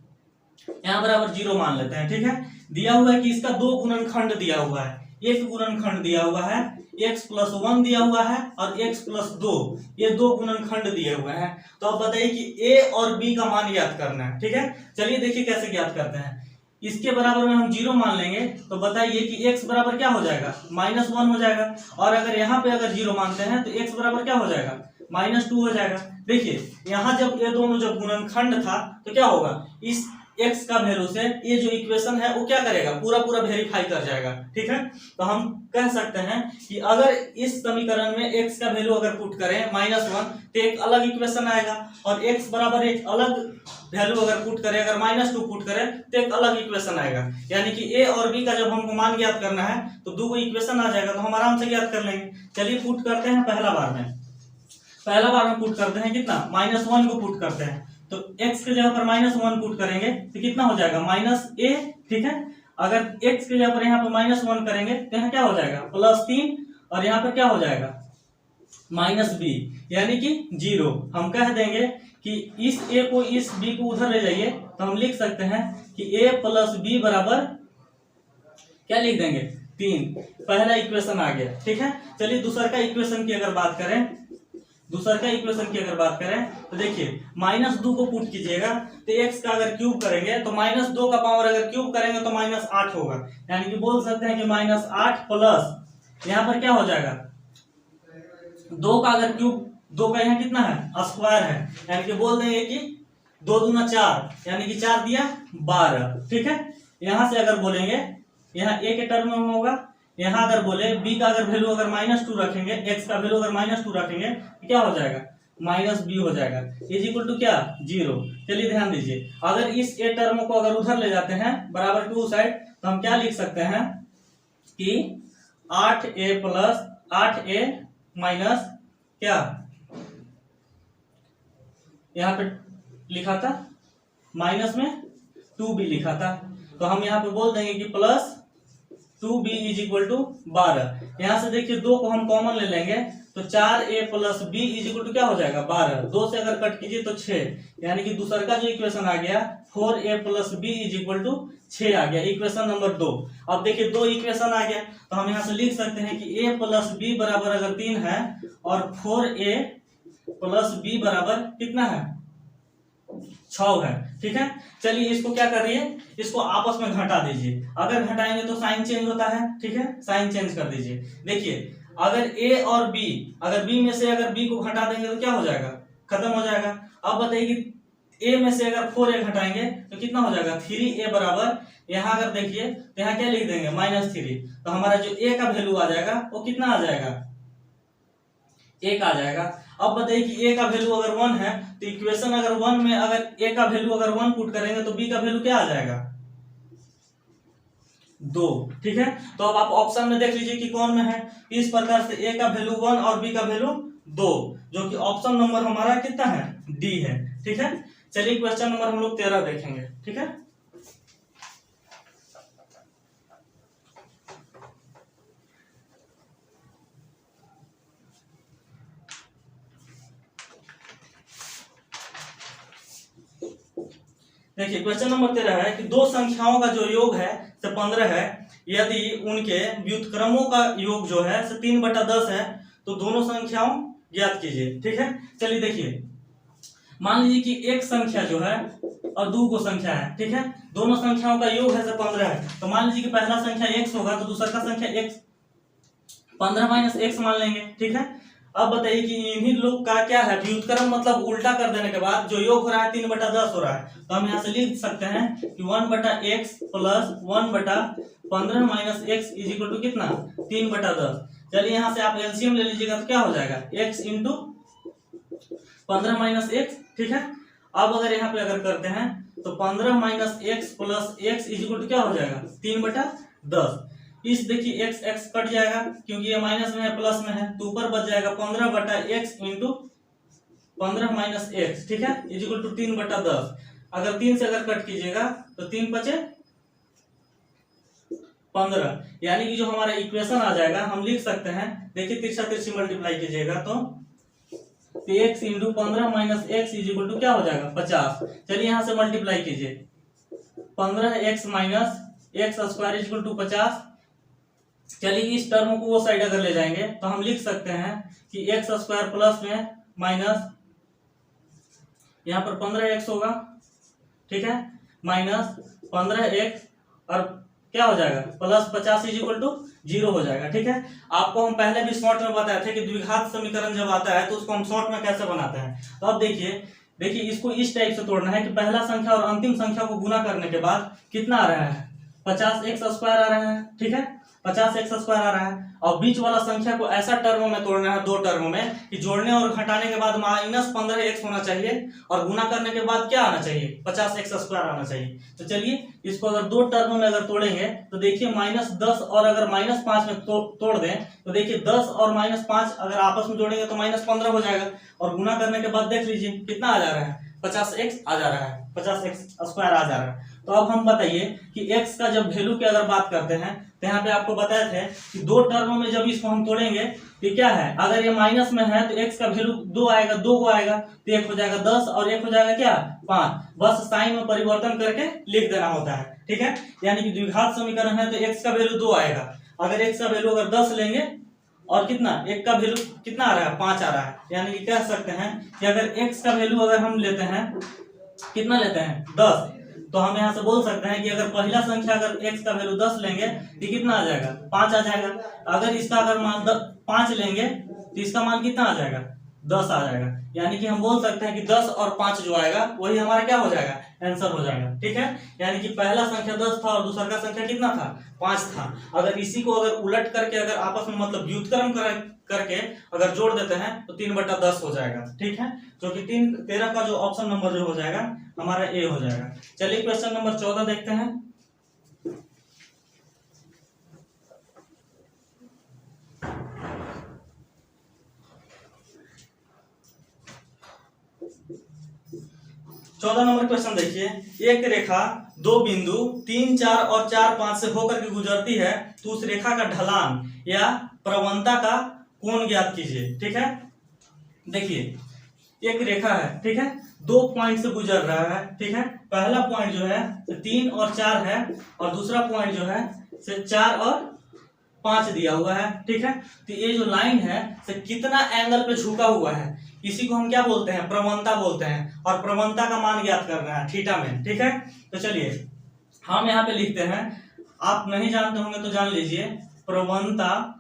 यहाँ बराबर 0 मान लेते हैं, ठीक है। दिया हुआ है कि इसका 2 गुणनखंड दिया हुआ है, एक गुणनखंड दिया हुआ है x+1 दिया हुआ है और x+2, ये 2 गुणनखंड दिए हुए हैं। तो अब बताइए कि a और b का मान ज्ञात करना है, ठीक है। चलिए देखिए कैसे ज्ञात करते हैं। इसके बराबर में हम 0 मान लेंगे तो बताइए कि x बराबर क्या हो जाएगा -1 हो जाएगा, और अगर यहाँ पे अगर 0 मानते हैं तो x बराबर क्या हो जाएगा -2 हो जाएगा। देखिए यहाँ जब ये दोनों जब गुणनखंड था तो क्या होगा, इस x का वैल्यू से ये जो इक्वेशन है वो क्या करेगा, पूरा वेरीफाई कर जाएगा, ठीक है। तो हम कह सकते हैं कि अगर इस समीकरण में x का वैल्यू अगर पुट करें -1 तो एक अलग इक्वेशन आएगा, और x बराबर एक अलग वैल्यू अगर पुट करें, अगर -2 पुट करें तो एक अलग इक्वेशन आएगा। यानी कि a और b का जब हमको मान ज्ञात करना है तो 2 इक्वेशन आ जाएगा, तो हम आराम से ज्ञात कर लेंगे। चलिए पुट करते हैं पहला बार में पुट करते हैं कितना, -1 को पुट करते हैं, तो x के जगह पर -1 पुट करेंगे तो कितना हो जाएगा -a, ठीक है। अगर x के जगह पर यहाँ पर -1 करेंगे तो यहाँ क्या हो जाएगा +3, और यहाँ पर क्या हो जाएगा -b, यानी कि 0। हम कह देंगे कि इस a को इस b को उधर ले जाइए, तो हम लिख सकते हैं कि a + b बराबर क्या लिख देंगे 3। पहला इक्वेशन आ गया, ठीक है। चलिए दूसरा का इक्वेशन की अगर बात करें, तो देखिए -2 को पुट कीजिएगा तो x का अगर क्यूब करेंगे तो -2 का पावर अगर क्यूब करेंगे तो -8 होगा, यानी कि बोल सकते हैं कि -8 प्लस यहाँ पर क्या हो जाएगा 2 का अगर क्यूब, 2 का यहाँ कितना है स्क्वायर है, यानी कि बोल देंगे कि 2 दूना 4, यानी कि 4 दिया 12, ठीक है। यहाँ से अगर बोलेंगे यहाँ a के टर्म में होगा, यहाँ अगर बोले b का अगर वैल्यू अगर -2 रखेंगे, x का वैल्यू अगर -2 रखेंगे तो क्या हो जाएगा -b हो जाएगा, इज इक्वल टू क्या 0। चलिए ध्यान दीजिए, अगर इस a टर्म को अगर उधर ले जाते हैं बराबर टू साइड, तो हम क्या लिख सकते हैं कि 8a प्लस 8a माइनस क्या यहाँ पे लिखा था माइनस में 2b लिखा था, तो हम यहाँ पे बोल देंगे कि plus 2b is equal to 12। यहाँ से देखिए 2 को हम कॉमन ले लेंगे तो 4a plus b is equal to क्या हो जाएगा 12। 2 से अगर कट कीजिए तो 6, यानी कि दूसरा का जो इक्वेशन आ गया 4a plus b is equal to 6 आ गया, इक्वेशन नंबर 2। अब देखिए 2 इक्वेशन आ गया, तो हम यहाँ से लिख सकते हैं कि a प्लस b बराबर अगर 3 है और 4a प्लस b बराबर कितना है 6 है, ठीक है। चलिए इसको क्या करिए, इसको आपस में घटा दीजिए, अगर घटाएंगे तो साइन चेंज होता है, ठीक है, साइन चेंज कर दीजिए। देखिए अगर a और b, अगर b में से अगर b को घटा देंगे तो क्या हो जाएगा खत्म हो जाएगा। अब बताइए कि a में से अगर 4a घटाएंगे तो कितना हो जाएगा 3a बराबर, यहाँ अगर देखिए तो यहाँ क्या लिख देंगे -3, तो हमारा जो a का वैल्यू आ जाएगा वो कितना आ जाएगा 1 आ जाएगा। अब बताइए कि a का वैल्यू अगर 1 है तो इक्वेशन अगर 1 में अगर a का वैल्यू अगर 1 पुट करेंगे तो b का वैल्यू क्या आ जाएगा 2, ठीक है। तो अब आप ऑप्शन में देख लीजिए कि कौन में है, इस प्रकार से a का वैल्यू 1 और b का वैल्यू 2, जो कि ऑप्शन नंबर हमारा कितना है डी है, ठीक है। चलिए क्वेश्चन नंबर हम लोग 13 देखेंगे, ठीक है। देखिए क्वेश्चन नंबर 13 है कि दो संख्याओं का जो योग है से 15 है, यदि उनके व्युत्क्रमों का योग जो है से 3/10 है, तो दोनों संख्याओं ज्ञात कीजिए, ठीक है। चलिए देखिए, मान लीजिए कि एक संख्या जो है और दो को संख्या है, ठीक है, दोनों संख्याओं का योग है से 15 है, तो मान लीजिए कि पहला संख्या x होगा तो दूसरा का संख्या x 15 - x मान लेंगे, ठीक है। अब बताइए कि इन्हीं लोग का क्या है व्युत्क्रम, मतलब उल्टा कर देने के बाद जो योग हो रहा है 3/10 हो रहा है, तो हम यहाँ से लिख सकते हैं कि 1/x plus 1/15 - x is equal to कितना 3/10। चलिए यहाँ से आप एलसीएम ले लीजिएगा तो क्या हो जाएगा x इंटू 15 - x, ठीक है। अब अगर यहाँ पे अगर करते हैं तो 15 - x plus x is equal to क्या हो जाएगा 3/10। इस देखिए x x कट जाएगा क्योंकि ये माइनस में है प्लस में है, तो ऊपर बच जाएगा 15/x इंटू 15 - x, ठीक है, इज इक्वल टू 3/10। अगर 3 से अगर कट कीजिएगा तो 3 बचे 15, यानी कि जो हमारा इक्वेशन आ जाएगा हम लिख सकते हैं, देखिए तिरछा तिरछी मल्टीप्लाई कीजिएगा तो x into 15 - x is equal to क्या हो जाएगा 50। चलिए यहाँ से मल्टीप्लाई कीजिए 15x - x square is equal to 50। चलिए इस टर्म को वो साइड अगर ले जाएंगे तो हम लिख सकते हैं कि x स्क्वायर प्लस में माइनस यहाँ पर 15x होगा, ठीक है, माइनस 15x और क्या हो जाएगा प्लस 50 इज इक्वल टू 0 हो जाएगा, ठीक है। आपको हम पहले भी शॉर्ट में बताए थे कि द्विघात समीकरण जब आता है तो उसको हम शॉर्ट में कैसे बनाते हैं। तो अब देखिए इसको इस टाइप से तोड़ना है कि पहला संख्या और अंतिम संख्या को गुना करने के बाद कितना आ रहा है 50x स्क्वायर आ रहा है, ठीक है। 50x² आ रहा है। और बीच वाला संख्या को ऐसा टर्म में तोड़ना है, दो टर्म में, कि जोड़ने और घटाने के बाद -15x होना चाहिए और गुना करने के बाद क्या आना चाहिए, 50x² आना चाहिए। तो चलिए इसको अगर दो टर्म में अगर तोड़ेंगे तो देखिए -10 और अगर -5 में तोड़ दें तो देखिए 10 और -5 अगर आपस में जोड़ेंगे तो -15 हो जाएगा। और गुना करने के बाद देख लीजिए कितना आ जा रहा है, 50x आ जा रहा है, 50x² आ जा रहा है। तो अब हम बताइए कि x का जब वैल्यू की अगर बात करते हैं तो यहाँ पे आपको बताए थे कि दो टर्म में जब इसको हम तोड़ेंगे तो क्या है, अगर ये माइनस में है तो x का वैल्यू 2 आएगा, 2 को आएगा तो एक हो जाएगा 10 और एक हो जाएगा क्या 5। बस साइन में परिवर्तन करके लिख देना होता है, ठीक है। यानी कि द्विघात समीकरण है तो x का वैल्यू 2 आएगा। अगर x का वैल्यू अगर 10 लेंगे और कितना एक का वैल्यू कितना आ रहा है, 5 आ रहा है, यानी कि कह सकते हैं कि अगर x का वैल्यू अगर हम लेते हैं कितना लेते हैं 10, तो हम यहाँ से बोल सकते हैं कि अगर पहला संख्या अगर x का वैल्यू 10 लेंगे तो कितना आ जाएगा, 5 आ जाएगा। अगर इसका अगर मान 5 लेंगे तो इसका मान कितना आ जाएगा, 10 आ जाएगा। यानी कि हम बोल सकते हैं कि 10 और 5 जो आएगा वही हमारा क्या हो जाएगा, आंसर हो जाएगा, ठीक है। यानी कि पहला संख्या 10 था और दूसरा का संख्या कितना था, 5 था। अगर इसी को अगर उलट करके अगर आपस में मतलब व्युत्क्रम करके अगर जोड़ देते हैं तो 3/10 हो जाएगा, ठीक है। जो कि 13 का जो ऑप्शन नंबर जो हो जाएगा हमारा ए हो जाएगा। चलिए क्वेश्चन नंबर 14 देखते हैं। चौदह नंबर क्वेश्चन देखिए, एक रेखा दो बिंदु 3, 4 और 4, 5 से होकर के गुजरती है तो उस रेखा का ढलान या प्रवणता का कोण ज्ञात कीजिए, ठीक है। देखिए एक रेखा है, ठीक है, दो पॉइंट से गुजर रहा है, ठीक है। पहला पॉइंट जो है 3 और 4 है और दूसरा पॉइंट जो है 4 और 5 दिया हुआ है, ठीक है। तो ये जो लाइन है से कितना एंगल पे झुका हुआ है, इसी को हम क्या बोलते हैं, प्रवणता बोलते हैं। और प्रवणता का मान ज्ञात करना है थीटा में, ठीक है। तो चलिए हम यहाँ पे लिखते हैं, आप नहीं जानते होंगे तो जान लीजिए, प्रवणता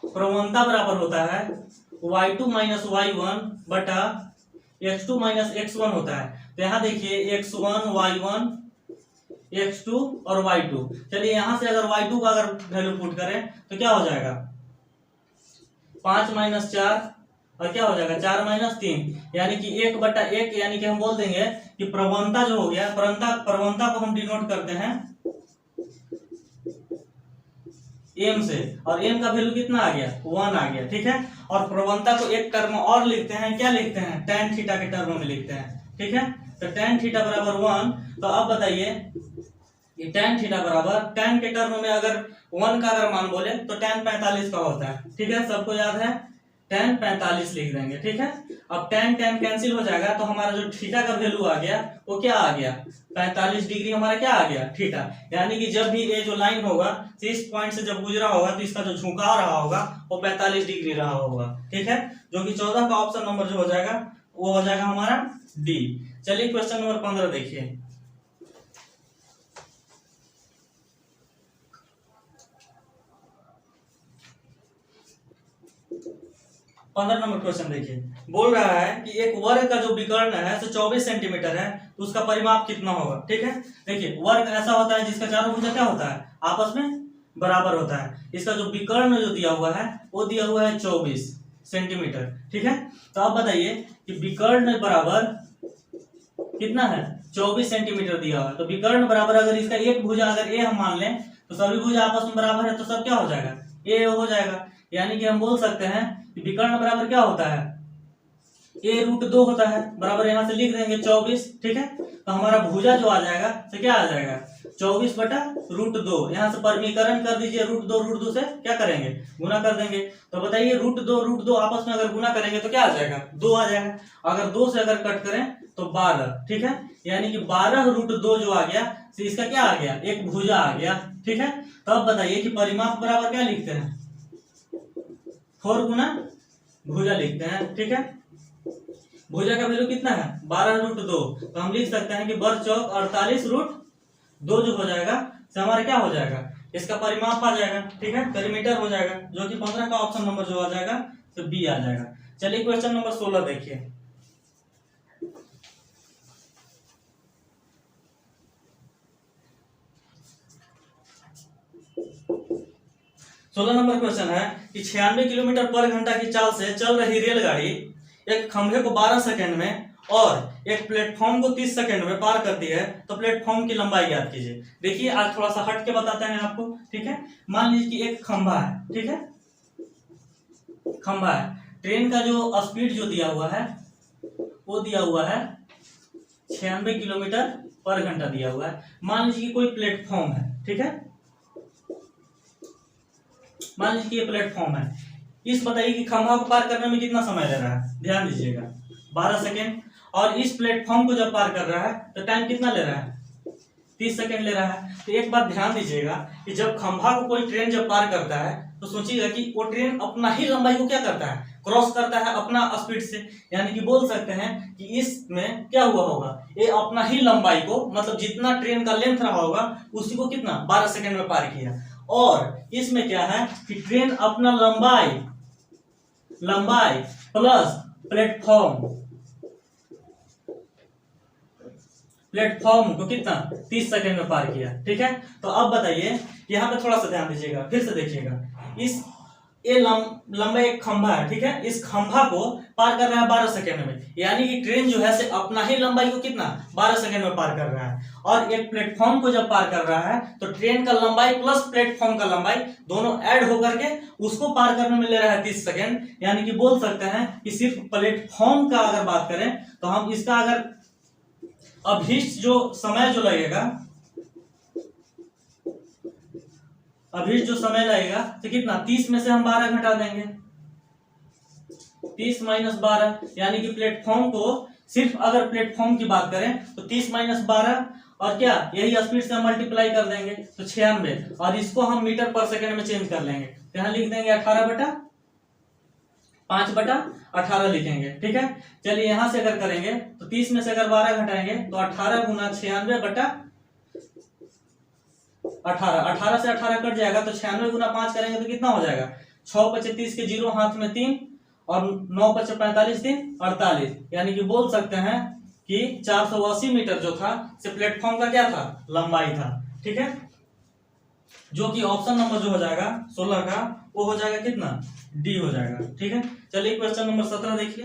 बराबर होता है y2 माइनस y1 बटा x2 माइनस x1 होता है। तो यहाँ देखिए x1 y1 x2 और y2। चलिए यहाँ से अगर y2 का अगर वैल्यू पुट करें तो क्या हो जाएगा, 5 माइनस 4 और क्या हो जाएगा 4 माइनस 3, यानी कि 1/1। यानी कि हम बोल देंगे कि प्रवणता जो हो गया, प्रवणता को हम डिनोट करते हैं m से, और m का वैल्यू कितना आ गया, 1 आ गया, ठीक है। और प्रवणता को एक टर्म और लिखते हैं, क्या लिखते हैं, tan थीटा के टर्म में लिखते हैं, ठीक है। तो tan थीटा बराबर 1। तो अब बताइए कि tan थीटा बराबर, tan के टर्म में अगर 1 का अगर मान बोले तो tan 45 का होता है, ठीक है, सबको याद है, tan 45 लिख देंगे, ठीक है। अब tan कैंसिल हो जाएगा तो हमारा जो थीटा का वैल्यू आ गया वो क्या आ गया, 45 डिग्री हमारा क्या आ गया, थीटा। यानी कि जब भी ये जो लाइन होगा इस पॉइंट से जब गुजरा होगा तो इसका जो झुकाव रहा होगा वो 45 डिग्री रहा होगा, ठीक है। जो कि 14 का ऑप्शन नंबर जो हो जाएगा वो हो जाएगा हमारा डी। चलिए क्वेश्चन नंबर 15 देखिए। 15 नंबर क्वेश्चन देखिए, बोल रहा है कि एक वर्ग का जो विकर्ण है 24 सेंटीमीटर है तो उसका परिमाप कितना होगा, ठीक है। देखिए वर्ग ऐसा होता है जिसका चारों भुजा क्या होता है, आपस में बराबर होता है। इसका जो विकर्ण जो दिया हुआ है वो दिया हुआ है 24 सेंटीमीटर, ठीक है। तो आप बताइए कि विकर्ण बराबर कितना है, 24 सेंटीमीटर दिया हुआ है। तो विकर्ण बराबर अगर इसका एक भुजा अगर ए हम मान लें तो सभी भुजा आपस में बराबर है तो सब क्या हो जाएगा, ए हो जाएगा। यानी कि हम बोल सकते हैं कि विकर्ण बराबर क्या होता है, a√2 होता है, बराबर यहाँ से लिख देंगे 24, ठीक है। तो हमारा भुजा जो आ जाएगा तो क्या आ जाएगा 24/√2। यहाँ से परिमीकरण कर दीजिए, √2 से क्या करेंगे, गुना कर देंगे। तो बताइए √2 आपस में अगर गुना करेंगे तो क्या आ जाएगा, 2 आ जाएगा। अगर 2 से अगर कट करें तो 12, ठीक है। यानी कि 12√2 जो आ गया तो इसका क्या आ गया, एक भुजा आ गया, ठीक है। तो अब बताइए कि परिमाप बराबर क्या लिखते हैं, 4 गुना भुजा लिखते हैं, ठीक है। भुजा का वैल्यू कितना है 12√2। तो हम लिख सकते हैं कि बर चौक 48√2 जो हो जाएगा तो हमारा क्या हो जाएगा, इसका परिमाप आ जाएगा, ठीक है, पेरीमीटर हो जाएगा। जो कि 15 का ऑप्शन नंबर जो आ जाएगा तो बी आ जाएगा। चलिए क्वेश्चन नंबर 16 देखिए। 16 नंबर क्वेश्चन है कि 96 किलोमीटर पर घंटा की चाल से चल रही रेलगाड़ी एक खंभे को 12 सेकंड में और एक प्लेटफॉर्म को 30 सेकंड में पार करती है, तो प्लेटफॉर्म की लंबाई ज्ञात कीजिए। देखिए आज थोड़ा सा हट के बताते हैं आपको, ठीक है। मान लीजिए कि एक खंभा है, ठीक है, खंभा है, ट्रेन का जो स्पीड जो दिया हुआ है वो दिया हुआ है 96 किलोमीटर पर घंटा दिया हुआ है। मान लीजिए कि कोई प्लेटफॉर्म है, ठीक है, मान लीजिए कि ये प्लेटफॉर्म है। इस बताइए कि खंभा को पार करने में कितना समय ले रहा है, ध्यान दीजिएगा 12 सेकेंड। और इस प्लेटफॉर्म को जब पार कर रहा है तो टाइम कितना ले रहा है, 30 सेकेंड ले रहा है। तो एक बात ध्यान दीजिएगा कि जब खंभा को कोई ट्रेन जब पार करता है तो सोचिएगा कि वो ट्रेन अपना ही लंबाई को क्या करता है, क्रॉस करता है अपना स्पीड से। यानी कि बोल सकते हैं कि इसमें क्या हुआ होगा, ये अपना ही लंबाई को, मतलब जितना ट्रेन का लेंथ रहा होगा उसी को कितना 12 सेकेंड में पार किया। और इसमें क्या है कि ट्रेन अपना लंबाई प्लस प्लेटफॉर्म को कितना 30 सेकंड में पार किया, ठीक है। तो अब बताइए, यहाँ पे थोड़ा सा ध्यान दीजिएगा, फिर से देखिएगा। ये लंबा एक खंभा है, ठीक है, इस खंभा को पार कर रहा है 12 सेकंड में, यानी कि ट्रेन जो है से अपना ही लंबाई को कितना 12 सेकंड में पार कर रहा है। और एक प्लेटफॉर्म को जब पार कर रहा है तो ट्रेन का लंबाई प्लस प्लेटफॉर्म का लंबाई दोनों ऐड होकर के उसको पार करने में ले रहा है 30 सेकंड। यानी कि बोल सकते हैं कि सिर्फ प्लेटफॉर्म का अगर बात करें तो हम इसका अगर अभीष्ट जो समय जो लगेगा, अभीष्ट जो समय लगेगा तो कितना 30 में से हम 12 घटा देंगे, 30 माइनस 12, यानी कि प्लेटफॉर्म को सिर्फ अगर प्लेटफॉर्म की बात करें तो 30 माइनस 12 और क्या यही स्पीड से हम मल्टीप्लाई कर देंगे तो 96, और इसको हम मीटर पर सेकंड में चेंज कर लेंगे। तो यहाँ लिख देंगे 18/5/18 लिखेंगे, ठीक है। चलिए यहां से अगर करेंगे तो 30 में से अगर 12 घटाएंगे तो 18 गुना 96/18, 18 से 18 कट जाएगा तो 96 गुना 5 करेंगे तो कितना हो जाएगा, 6 × 30 के 0 हाथ में 3 और 9 × 45 3 48, यानी कि बोल सकते हैं कि 480 मीटर जो था से प्लेटफॉर्म का क्या था, लंबाई था, ठीक है। जो कि ऑप्शन नंबर जो हो जाएगा 16 का वो हो जाएगा कितना, डी हो जाएगा, ठीक है। चलिए क्वेश्चन नंबर 17 देखिए।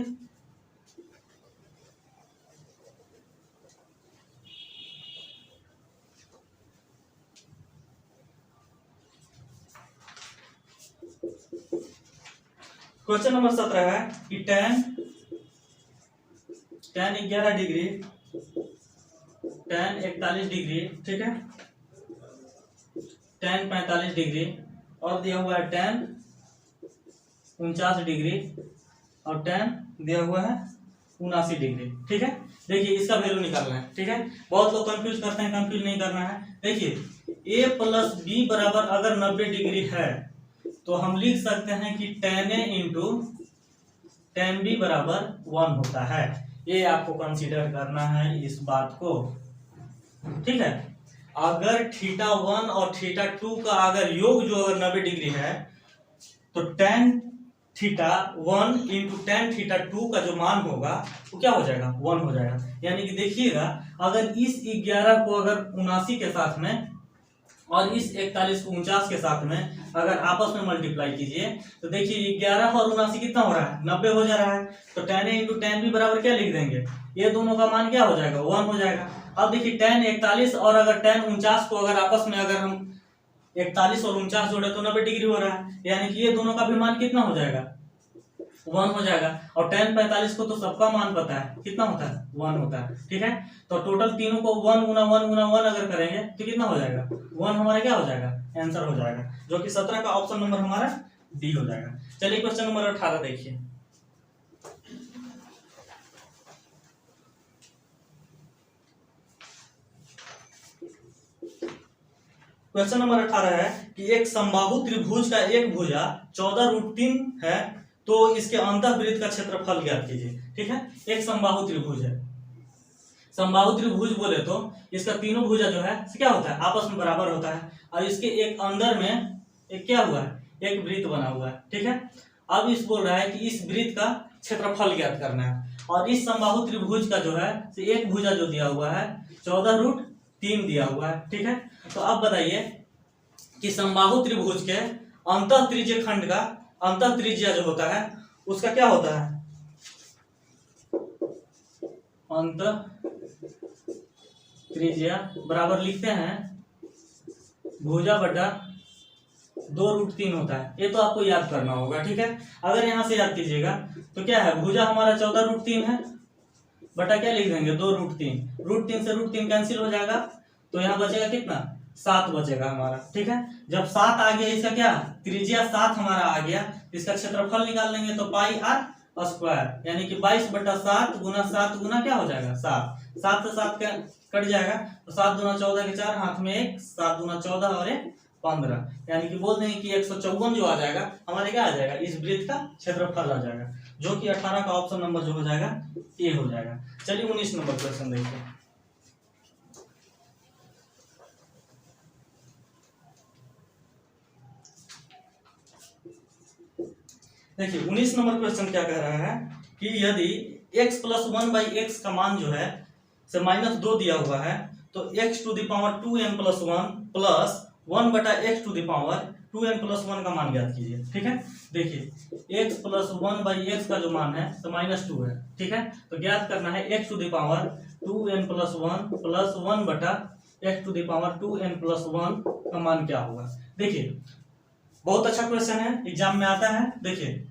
क्वेश्चन नंबर 17 है कि tan 11 डिग्री, tan 41 डिग्री, ठीक है, tan 45 डिग्री और दिया हुआ है tan 49 डिग्री और tan दिया हुआ है 79 डिग्री, ठीक है। देखिए इसका वैल्यू निकालना है, ठीक है। बहुत लोग कंफ्यूज करते हैं, कंफ्यूज नहीं करना है। देखिए a प्लस बी बराबर अगर 90 डिग्री है तो हम लिख सकते हैं कि tan a into tan b बराबर 1 होता है। ये आपको कंसीडर करना है इस बात को, ठीक है। अगर θ1 और θ2 का अगर योग जो अगर 90 डिग्री है तो tan θ1 इंटू tan θ2 का जो मान होगा वो क्या हो जाएगा, 1 हो जाएगा। यानी कि देखिएगा अगर इस 11 को अगर 79 के साथ में और इस 41 को 49 के साथ में अगर आपस में मल्टीप्लाई कीजिए तो देखिए 11 और 79 कितना हो रहा है, 90 हो जा रहा है। तो tan a into tan b बराबर क्या लिख देंगे, ये दोनों का मान क्या हो जाएगा, 1 हो जाएगा। अब देखिए tan 41 और अगर tan 49 को अगर आपस में अगर हम 41 और 49 जोड़े तो 90 डिग्री हो रहा है, यानी कि ये दोनों का भी मान कितना हो जाएगा, 1 हो जाएगा। और tan 45 को तो सबका मान पता है कितना होता है, 1 होता है, ठीक है। तो टोटल तीनों को 1 गुना 1 गुना 1 अगर करेंगे तो कितना हो जाएगा, 1 हमारा क्या हो जाएगा, आंसर हो जाएगा, जो कि 17 का ऑप्शन नंबर हमारा डी हो जाएगा। चलिए क्वेश्चन नंबर 18 देखिए। क्वेश्चन नंबर 18 है कि एक समबाहु त्रिभुज का एक भुजा 14√3 है तो इसके अंतःवृत्त का क्षेत्रफल ज्ञात कीजिए, ठीक है। एक समबाहु त्रिभुज है, समबाहु त्रिभुज बोले तो इसका तीनों भुजा जो है क्या होता है, आपस में बराबर होता है और इसके एक अंदर में एक क्या हुआ है, एक वृत्त बना हुआ है, ठीक है। अब इस बोल रहा है कि इस वृत्त का क्षेत्रफल ज्ञात करना है और इस समबाहु त्रिभुज का जो है एक भुजा जो दिया हुआ है 14√3 दिया हुआ है, ठीक है। तो अब बताइए कि समबाहु त्रिभुज के अंतः त्रिज्य खंड का अंतः त्रिज्या जो होता है उसका क्या होता है, अंतः त्रिज्या बराबर लिखते हैं भुजा बटा 2√3 होता है। ये तो आपको याद करना होगा, ठीक है। अगर यहां से याद कीजिएगा तो क्या है, भुजा हमारा 14√3 है बटा क्या लिख देंगे 2√3, √3 से √3 कैंसिल हो जाएगा, तो यहाँ बचेगा कितना 7 बचेगा हमारा, ठीक है। जब 7 आ गया, इसका क्या त्रिज्या 7 हमारा आ गया, इसका क्षेत्रफल निकाल लेंगे तो पाई आर स्क्वायर यानी कि 22/7 गुना 7 गुना क्या हो जाएगा 7, 7 से 7 कट जाएगा तो 7 दूना 14 के 4 हाथ में 1, 7 दूना 14 और 1 15, यानी कि बोल देंगे कि 154 जो आ जाएगा हमारे क्या आ जाएगा, इस वृत्त का क्षेत्रफल आ जाएगा, जो कि 18 का ऑप्शन नंबर जो हो जाएगा ए हो जाएगा। चलिए 19 नंबर क्वेश्चन देखिए। देखिए 19 नंबर क्वेश्चन क्या कह रहा है कि यदि x + 1/x का मान जो है से -2 दिया हुआ है तो x⁴ 2n+1 plus 1/x⁴ 2n+1 का मान ज्ञात कीजिए, ठीक है। देखिए x + 1/x का जो मान है तो -2 है, ठीक है। तो ज्ञात करना है x⁴ 2n+1 plus 1/x⁴ 2n+1 का मान क्या होगा। देखिए बहुत अच्छा क्वेश्चन है, एग्जाम में आता है। देखिए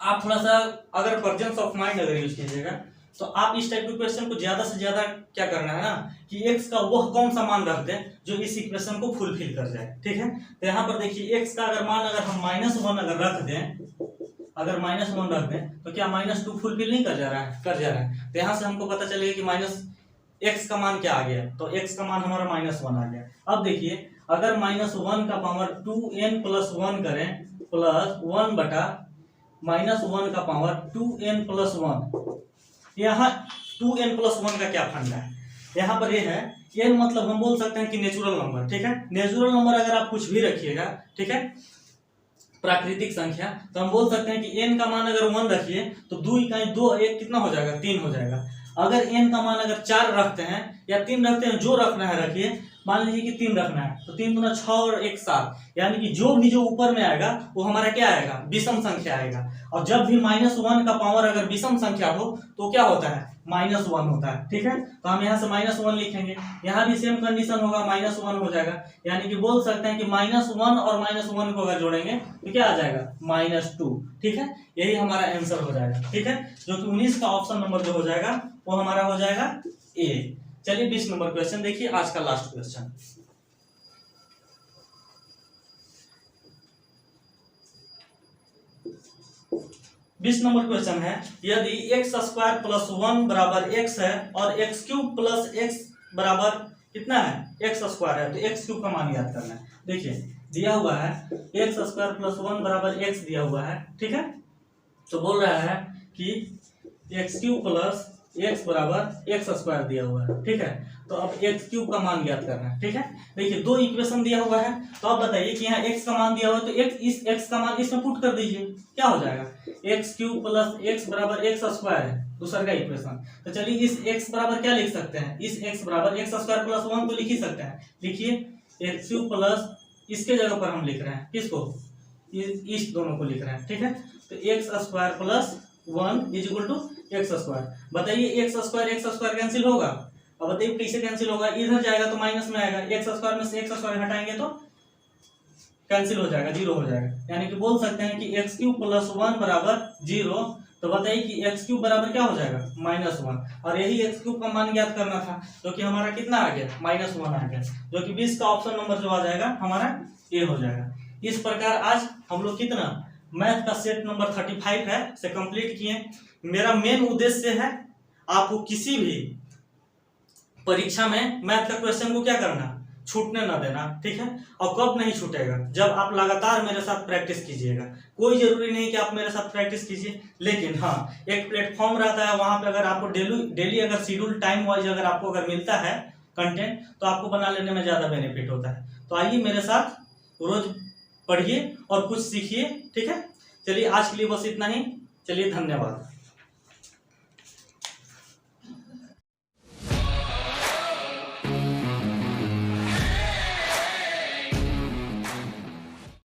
आप थोड़ा सा अगर प्रेजेंस ऑफ माइंड अगर यूज कीजिएगा तो आप इस टाइप के क्वेश्चन को ज्यादा से ज्यादा क्या करना है ना कि x का वह कौन सा मान रख दें जो इस इक्वेशन को फुलफिल कर जाए, ठीक है। तो यहाँ पर देखिए x का अगर मान अगर हम -1 अगर रख दें, अगर -1 रख दें तो क्या -2 फुलफिल नहीं कर जा रहा है। तो यहाँ से हमको पता चलेगा कि -x का मान क्या आ गया, तो x का मान हमारा -1 आ गया। अब देखिए अगर -1 का पावर 2n+1 करें प्लस 1/-1 का पावर 2n+1, यहाँ 2n+1 का क्या फंडा है, यहाँ पर ये है n मतलब हम बोल सकते हैं कि नेचुरल नंबर, ठीक है। नेचुरल नंबर अगर आप कुछ भी रखिएगा, ठीक है, प्राकृतिक संख्या, तो हम बोल सकते हैं कि n का मान अगर 1 रखिए तो 2 इकाई 2 1 कितना हो जाएगा 3 हो जाएगा। अगर n का मान अगर 4 रखते हैं या 3 रखते हैं, जो रखना है रखिए, मान लीजिए कि 3 रखना है तो 3 दूना 6 और 1 7, यानी कि जो भी जो ऊपर में आएगा वो हमारा क्या आएगा विषम संख्या आएगा। और जब भी -1 का पावर अगर विषम संख्या हो तो क्या होता है -1 होता है, ठीक है। तो हम यहाँ से -1 लिखेंगे, यहाँ भी सेम कंडीशन होगा -1 हो जाएगा, यानी कि बोल सकते हैं कि -1 और -1 को अगर जोड़ेंगे तो क्या आ जाएगा -2, ठीक है। यही हमारा आंसर हो जाएगा, ठीक है, जो कि 19 का ऑप्शन नंबर जो हो जाएगा वो हमारा हो जाएगा ए। चलिए 20 नंबर क्वेश्चन देखिए, आज का लास्ट क्वेश्चन। बीस नंबर क्वेश्चन है, यदि x² + 1 = x है और x³ + x बराबर कितना है x² है, तो x³ का मान याद करना है। देखिए दिया हुआ है x² + 1 = x दिया हुआ है, ठीक है। तो बोल रहा है कि x³ + x = x² दिया हुआ है, ठीक है। तो अब x³ का मान ज्ञात करना है, ठीक है। देखिए दो इक्वेशन दिया हुआ है, तो अब बताइए कि यहाँ x का मान दिया हुआ है तो इस x का मान इसमें पुट कर दीजिए, क्या हो जाएगा x³ + x = x² है दूसरा का इक्वेशन। तो चलिए इस x बराबर क्या लिख सकते हैं, इस x बराबर x² + 1 तो लिख ही सकते हैं। लिखिए x³ प्लस इसके जगह पर हम लिख रहे हैं किसको, इस दोनों को लिख रहे हैं, ठीक है। तो x² + 1 = x²। बताइए x² कैंसिल होगा, अब बताइए कैसे कैंसिल होगा, इधर जाएगा तो माइनस में आएगा, x² में से x² हटाएंगे तो कैंसिल हो जाएगा, 0 हो जाएगा, यानी कि बोल सकते हैं कि x³ + 1 = 0। तो बताइए कि x³ बराबर क्या हो जाएगा -1, और यही x³ का मान ज्ञात करना था जो कि हमारा कितना आ गया -1 आ गया, जो कि 20 का ऑप्शन नंबर जो आ जाएगा हमारा ए हो जाएगा। इस प्रकार आज हम लोग कितना मैथ का सेट नंबर 35 है से कंप्लीट किए। मेरा मेन उद्देश्य है आपको किसी भी परीक्षा में मैथ का क्वेश्चन को क्या करना, छूटने ना देना, ठीक है। और कब नहीं छूटेगा, जब आप लगातार मेरे साथ प्रैक्टिस कीजिएगा। कोई जरूरी नहीं कि आप मेरे साथ प्रैक्टिस कीजिए, लेकिन हाँ एक प्लेटफॉर्म रहता है, वहां पे अगर आपको डेली अगर शेड्यूल टाइम वाइज अगर आपको अगर मिलता है कंटेंट तो आपको बना लेने में ज्यादा बेनिफिट होता है। तो आइए मेरे साथ रोज पढ़िए और कुछ सीखिए, ठीक है। चलिए आज के लिए बस इतना ही, चलिए धन्यवाद।